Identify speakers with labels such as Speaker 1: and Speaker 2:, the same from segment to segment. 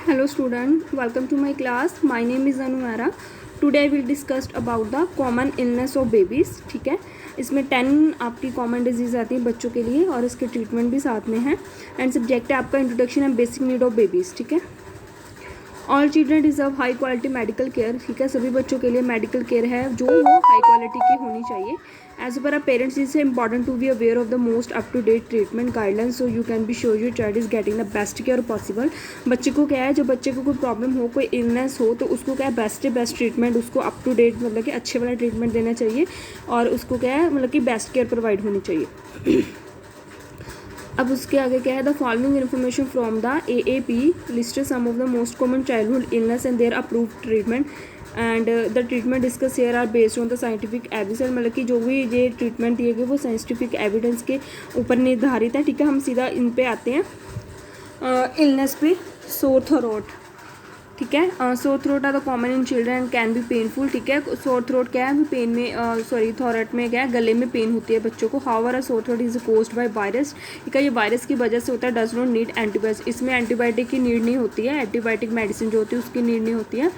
Speaker 1: Hello student, welcome to my class. My name is Anumara. Today I will discuss about the common illness of babies. ठीक है, इसमें 10 आपकी common disease आती है बच्चों के लिए और इसके ट्रीटमेंट भी साथ में है। एंड सब्जेक्ट है आपका introduction and basic need of babies. ठीक है, all children deserve high quality medical care. ठीक है, सभी बच्चों के लिए मेडिकल केयर है जो वो हाई क्वालिटी की होनी चाहिए। As per our parents is important to be aware of the most up to date treatment guidelines so you can be sure your child is getting the best care possible. बच्चे को क्या है, जब बच्चे को कोई प्रॉब्लम हो, कोई इलनेस हो, तो उसको क्या है बेस्ट ट्रीटमेंट, उसको अप टू डेट मतलब कि अच्छे वाला ट्रीटमेंट देना चाहिए और उसको क्या है मतलब कि बेस्ट केयर प्रोवाइड होनी चाहिए। अब उसके आगे क्या है, the following information from the AAP list some of the most common childhood illness and their approved treatment and the treatment discussed here are based on the scientific evidence. मतलब कि जो भी ये ट्रीटमेंट दिए गए वो साइंटिफिक एविडेंस के ऊपर निर्धारित है। ठीक है, हम सीधा इन पे आते हैं। इलनेस पे सोर थ्रोट। ठीक है, sore throat are the common in children and can be painful. ठीक है, सोर थ्रोट क्या है, पेन में थ्रोट में क्या है, गले में पेन होती है बच्चों को। However sore throat is caused by virus. ठीक है, ये वायरस की वजह से होता है। Does not need antibiotic. इसमें एंटीबायोटिक की नीड नहीं होती है, एंटीबायोटिक मेडिसिन जो होती है उसकी नीड नहीं होती है।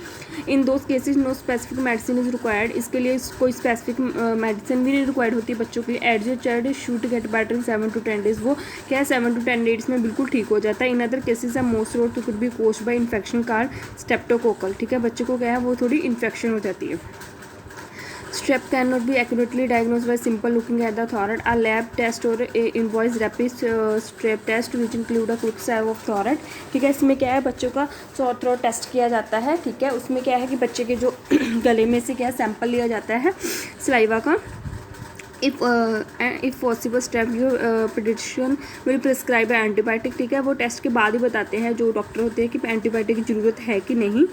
Speaker 1: In those cases no specific medicine is required. इसके लिए कोई स्पेसिफिक मेडिसिन भी नहीं रिक्वायर्ड होती है बच्चों के लिए। As your child should get better in 7 to 10 days। वो क्या है 7 to 10 days में बिल्कुल ठीक हो जाता है। इन अदर केसेज है most throat could be caused by infection card streptococcal. ठीक है, बच्चे को क्या है वो थोड़ी इन्फेक्शन हो जाती है। Strep can not be accurately diagnose by simple looking at the throat. A lab test और invoice rapid strep test which include a quick swab of throat. ठीक है, इसमें क्या है बच्चों का सोर थ्रोट टेस्ट किया जाता है। ठीक है, उसमें क्या है कि बच्चे के जो गले में से क्या है सैंपल लिया जाता है सलाइवा का। If possible step your paediatrician will prescribe antibiotic. ठीक है, वो टेस्ट के बाद ही बताते हैं जो डॉक्टर होते हैं कि एंटीबायोटिक की ज़रूरत है कि नहीं।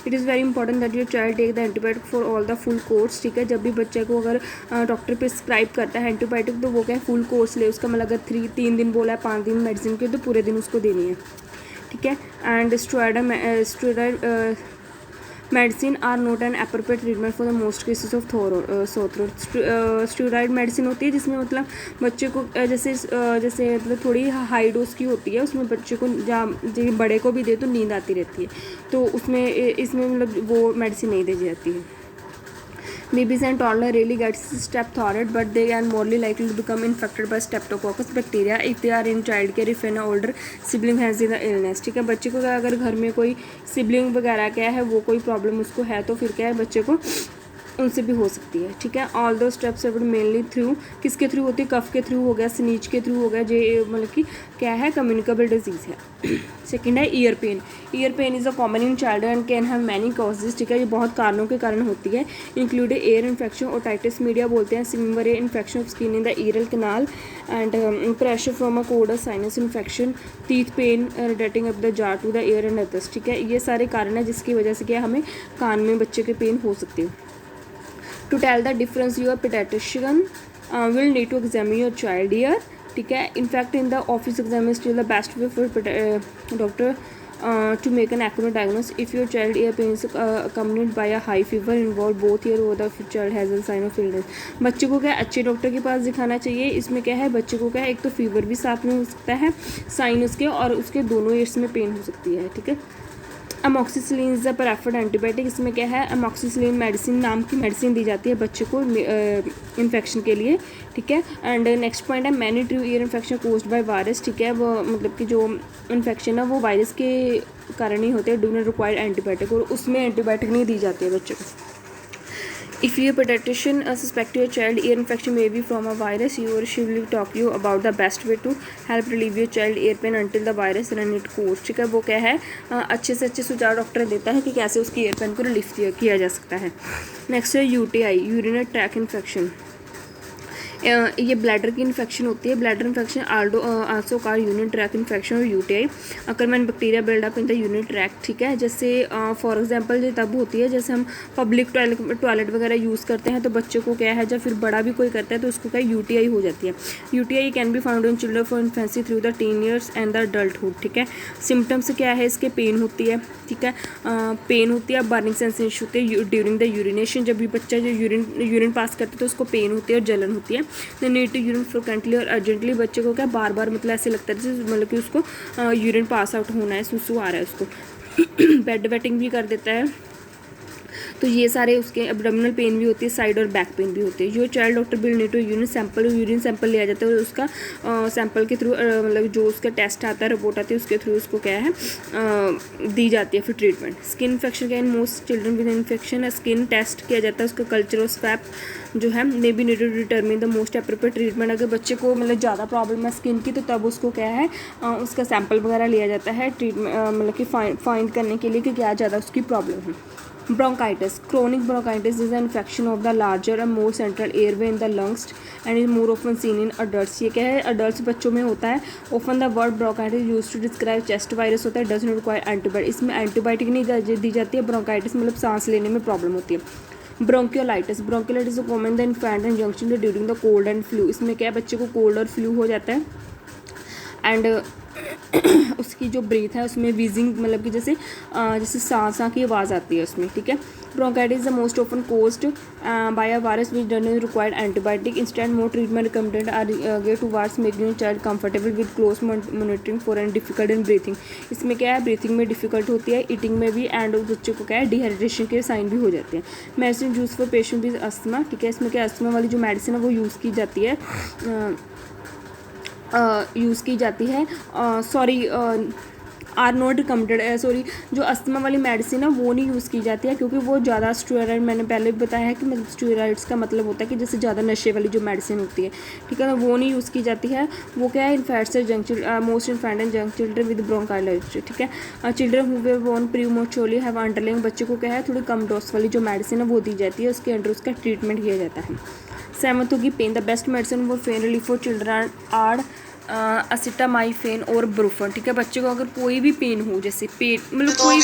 Speaker 1: It is very important that your child take the antibiotic for all the full course. ठीक है, जब भी बच्चे को अगर डॉक्टर प्रिस्क्राइब करता है एंटीबायोटिक तो वो क्या है फुल कोर्स ले। उसका मतलब अगर 3 दिन बोला है 5 दिन मेडिसिन के तो पूरे दिन उसको देनी है। ठीक है, and steroid medicine are not an appropriate treatment for the most cases of sore throat. Steroid medicine होती है जिसमें मतलब बच्चे को जैसे मतलब थोड़ी हाई डोज की होती है, उसमें बच्चे को जहाँ बड़े को भी दे तो नींद आती रहती है, तो उसमें इसमें मतलब वो मेडिसिन नहीं दी जाती है। Babies and toddler really gets strep throat, but they are more likely to become infected by Streptococcus bacteria if they are in child care if an older sibling has the illness। ठीक है, बच्चे को अगर घर में कोई sibling वगैरह क्या है वो कोई प्रॉब्लम उसको है तो फिर क्या है बच्चे को उनसे भी हो सकती है। ठीक है, ऑल दो स्टेप्स आर मेनली थ्रू किसके थ्रू होती है, कफ के थ्रू हो गया, स्नीज के थ्रू हो गया, जो मतलब कि क्या है कम्युनिकेबल डिजीज़ है। सेकेंड है ear pain. Ear pain is a common in child and can have many causes. ठीक है, ये बहुत कारणों के कारण होती है। Include ear infection, otitis media बोलते हैं, similar infection of skin in the ear canal and pressure from a cold sinus infection, teeth pain relating up the jaw to the ear and others. ठीक है, ये सारे कारण है जिसकी वजह से क्या हमें कान में बच्चे के पेन हो सकते हैं। To tell the difference, your pediatrician will need to examine your child ear. ठीक है, in fact in the office exam is still the best way for doctor to make an accurate diagnosis. If your child ear pain is accompanied by a high fever involve both ear or the child has a sign of illness। बच्चे को क्या अच्छे doctor के पास दिखाना चाहिए। इसमें क्या है बच्चे को क्या है एक तो फीवर भी साथ में हो सकता है, साइन उसके और उसके दोनों ईयर्स में पेन हो सकती है। ठीक है, amoxicillin is the preferred antibiotic. इसमें क्या है अमोक्सिसिलिन मेडिसिन नाम की मेडिसिन दी जाती है बच्चे को इन्फेक्शन के लिए। ठीक है, एंड नेक्स्ट पॉइंट है many true ear infection caused by virus. ठीक है, वो मतलब कि जो इन्फेक्शन है वो वायरस के कारण ही होते हैं। डू नॉट रिक्वायर्ड एंटीबायोटिक, और उसमें एंटीबायोटिक नहीं दी जाती है बच्चे को। If your pediatrician suspect your child ear infection may be from a virus, he or she will talk you about the best way to help relieve your child ear pain until the virus run its course। ठीक है, वो क्या है अच्छे से अच्छे सुझाव doctor देता है कि कैसे उसकी ईयर पेन को रिलीफ किया जा सकता है। नेक्स्ट है UTI, यूरिनरी ट्रैक्ट इन्फेक्शन। ये ब्लैडर की इन्फेक्शन होती है। Bladder infection also called urinary tract infection और UTI occur when bacteria buildup in the urinary tract. ठीक है, जैसे फॉर एग्जांपल ये तब होती है जैसे हम पब्लिक टॉयलेट वगैरह यूज़ करते हैं तो बच्चे को क्या है जब फिर बड़ा भी कोई करता है तो उसको क्या UTI हो जाती है। UTI can be found in children for infancy through the tin years and the adulthood. ठीक है, सिम्टम्स क्या है इसके, पेन होती है। ठीक है, पेन होती है, बर्निंग सेंसेशन होती है ड्यूरिंग द यूरिनेशन। जब भी बच्चा जो यूरिन पास करता है तो उसको पेन होती है और जलन होती है। The need to urine frequently और अर्जेंटली, बच्चे को क्या बार बार मतलब ऐसे लगता है जैसे मतलब कि उसको यूरिन पास आउट होना है, सुसु आ रहा है उसको। बेड वेटिंग भी कर देता है। तो ये सारे उसके एब्डोमिनल पेन भी होती है, साइड और बैक पेन भी होती है। जो child doctor will need to urine sample लिया जाता है और उसका सैंपल के थ्रू मतलब जो उसका टेस्ट आता है, रिपोर्ट आती है, उसके थ्रू उसको क्या है दी जाती है फिर ट्रीटमेंट। स्किन इन्फेक्शन क्या है, in most children with infection skin test किया जाता है, उसका कल्चर और स्वैप जो है may be needed to determine the most appropriate treatment. अगर बच्चे को मतलब ज़्यादा प्रॉब्लम है स्किन की तो तब उसको क्या है उसका सैंपल वगैरह लिया जाता है ट्रीटमेंट मतलब कि फाइंड करने के लिए कि क्या ज़्यादा उसकी प्रॉब्लम है। Bronchitis. Chronic bronchitis is an infection of the larger and more central airway in the lungs and is more often seen in adults. ये क्या है, adults बच्चों में होता है। Often the word bronchitis used to describe chest virus होता है, does not require antibiotic. इसमें एंटीबायोटिक नहीं दी जाती है। ब्रोंकाइटिस मतलब सांस लेने में प्रॉब्लम होती है। Bronchiolitis common the infant and junction during the cold and flu. इसमें क्या है, बच्चे को कोल्ड और फ्लू हो जाता है एंड उसकी जो ब्रीथ है उसमें वीजिंग मतलब कि जैसे सांस की आवाज़ आती है उसमें, ठीक है। Bronchitis is the most often caused by a virus which does not required antibiotic. Instant more treatment recommended are get towards making child comfortable with close monitoring for and difficult in breathing. इसमें क्या है, breathing में difficult होती है, eating में भी, and बच्चे को क्या है डिहाइड्रेशन के साइन भी हो जाते हैं। Medicine use for patient with asthma, ठीक है। इसमें क्या अस्थमा वाली जो मेडिसिन है वो यूज़ की जाती है आर नॉट रिकमेंडेड जो अस्थमा वाली मेडिसिन है वो नहीं यूज़ की जाती है क्योंकि वो ज़्यादा स्टेरॉइड, मैंने पहले भी बताया है कि मतलब स्टेरॉइड्स का मतलब होता है कि जैसे ज़्यादा नशे वाली जो मेडिसिन होती है, ठीक है ना, वो नहीं यूज़ की जाती है। वो क्या है, infants most infant and young children with bronchitis, ठीक है। Children who were born prematurely have underlying, बच्चे को क्या है थोड़ी कम डोज वाली जो मेडिसिन है वो दी जाती है, उसके अंडर उसका ट्रीटमेंट किया जाता है। सेवंथ होगी pain. The best medicine for pain relief for children are acetaminophen और ब्रूफन, ठीक है। बच्चे को अगर कोई भी पेन हो, जैसे पेट मतलब कोई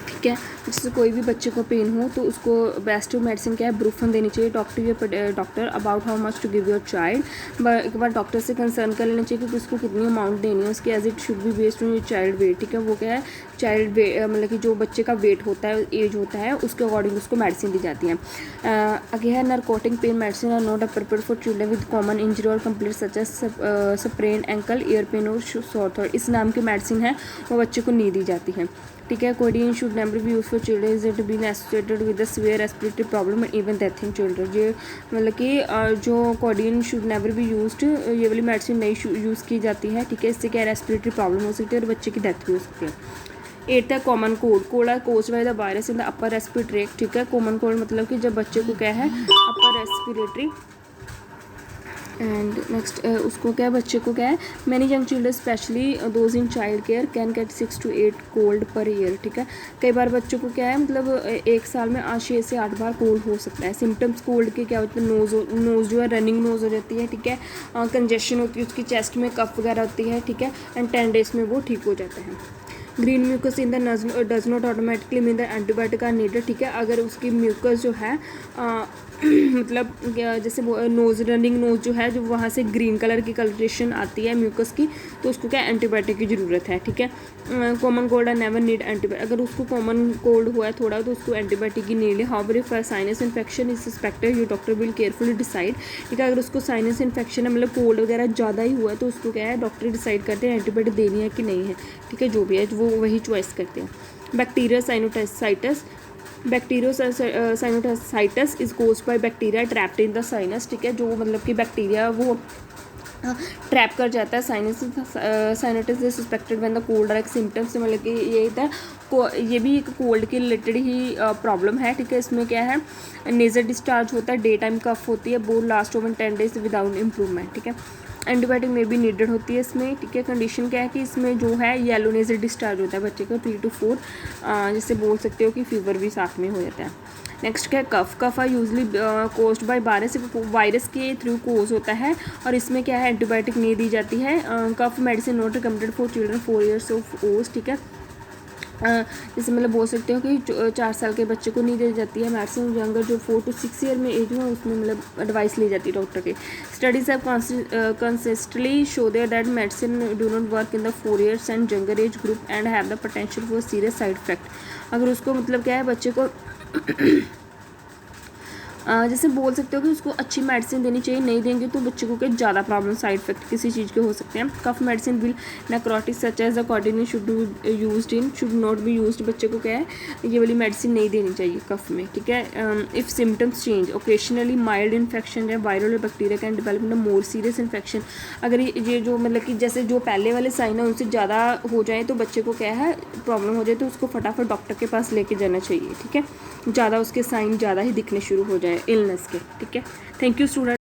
Speaker 1: ठीक है, जैसे कोई भी बच्चे को पेन हो तो उसको बेस्ट मेडिसिन क्या है, ब्रूफन देनी चाहिए। Doctor about how much to give your child, एक बार डॉक्टर से कंसर्न कर लेना चाहिए कि उसको कितनी अमाउंट देनी है उसकी, age it should be based on your child weight, ठीक है। वो क्या है, चाइल्ड वेट मतलब कि जो बच्चे का वेट होता है, एज होता है, उसके अकॉर्डिंग उसको मेडिसिन दी जाती है। आगे है narcotic pain medicine are not appropriate for children with common injury और complete such as sprain ankle, ear pain और सॉर थ्रोट। इस नाम की मेडिसिन है वो बच्चे को नहीं दी जाती है, ठीक है। Codeine should never be use for children is it been associated with the severe respiratory problem and even death in children. ये मतलब कि जो codeine should never be used, ये वाली मेडिसिन नहीं यूज़ की जाती है, ठीक है। इससे क्या रेस्पिरेटरी प्रॉब्लम हो सकती है और बच्चे की डेथ भी हो सकती है। एट है common cold. Cold are caused by the virus in the upper respiratory tract, ठीक है। कॉमन कोल्ड मतलब कि जब बच्चे को क्या है अपर रेस्पिरेटरी एंड नेक्स्ट उसको क्या है, बच्चे को क्या है, many young children specially those in child care can get 6 to 8 cold per year, ठीक है। कई बार बच्चों को क्या है मतलब एक साल में 6 से 8 बार कोल्ड हो सकता है। सिम्टम्स कोल्ड के क्या होते हैं, नोज़ जो है रनिंग नोज़ हो जाती है, ठीक है। कंजेशन होती है उसकी चेस्ट में, कफ वगैरह होती है, ठीक है। एंड 10 days में वो ठीक हो जाता है। Green mucus in the does not automatically mean the antibiotic are needed, ठीक है। अगर उसकी म्यूकस जो है मतलब जैसे नोज़ रनिंग नोज़ जो है, जो वहाँ से ग्रीन कलर की कलरेशन आती है म्यूकस की, तो उसको क्या एंटीबायोटिक की ज़रूरत है, ठीक है। Common cold are never need antibiotic. अगर उसको कॉमन कोल्ड हुआ है थोड़ा तो उसको एंटीबायोटिक की नीड है। However if sinus infection is suspected your doctor will carefully decide, ठीक है। अगर उसको साइनस इन्फेक्शन है मतलब कोल्ड वगैरह ज़्यादा ही हुआ है तो उसको क्या है डॉक्टर डिसाइड करते हैं एंटीबायोटिक देनी है कि नहीं है, ठीक है। जो भी है वो वही चॉइस करते हैं। Bacteria sinusitis sinusitis is caused by bacteria trapped in the sinus, ठीक है। जो मतलब कि बैक्टीरिया वो ट्रैप कर जाता है sinusitis is suspected when the cold are symptoms, मतलब कि ये था ये भी एक कोल्ड के रिलेटेड ही प्रॉब्लम है, ठीक है। इसमें क्या है नेजल डिस्चार्ज होता है, डे टाइम कफ होती है, बोल last over 10 days without improvement, ठीक है। एंटीबायोटिक में भी नीडेड होती है इसमें, ठीक है। कंडीशन क्या है कि इसमें जो है येलो नेजल डिस्चार्ज होता है बच्चे का 3 to 4, जिससे बोल सकते हो कि फीवर भी साथ में हो जाता है। नेक्स्ट क्या है cough are usually caused by virus के थ्रू कोज होता है और इसमें क्या है एंटीबायोटिक नहीं दी जाती है। Cough medicine not recommended for children 4 years of age, ठीक है। जैसे मतलब बोल सकते हो कि 4 साल के बच्चे को नहीं दी जाती है मेडिसिन, यंगर जो 4 to 6 year में एज में उसमें मतलब एडवाइस ली जाती है डॉक्टर की। Studies have consistently show their that medicine do not work in the 4 years and younger age group and have the potential for serious side effect. अगर उसको मतलब क्या है बच्चे को जैसे बोल सकते हो कि उसको अच्छी मेडिसिन देनी चाहिए, नहीं देंगे तो बच्चे को क्या ज़्यादा प्रॉब्लम, साइड इफेक्ट किसी चीज़ के हो सकते हैं। Cough medicine will necrotic such as accordingly should used in should not be used, बच्चे को क्या है ये वाली मेडिसिन नहीं देनी चाहिए कफ में, ठीक है। If symptoms change occasionally mild infection या वायरल और bacteria can develop in more serious infection, अगर ये जो मतलब कि जैसे जो पहले वाले साइन है उनसे ज़्यादा हो जाए तो बच्चे को क्या है प्रॉब्लम हो जाए तो उसको फटाफट डॉक्टर के पास लेके जाना चाहिए, ठीक है, ज़्यादा उसके साइन ज़्यादा ही दिखने शुरू हो जाए इलनेस के, ठीक है। Thank you student.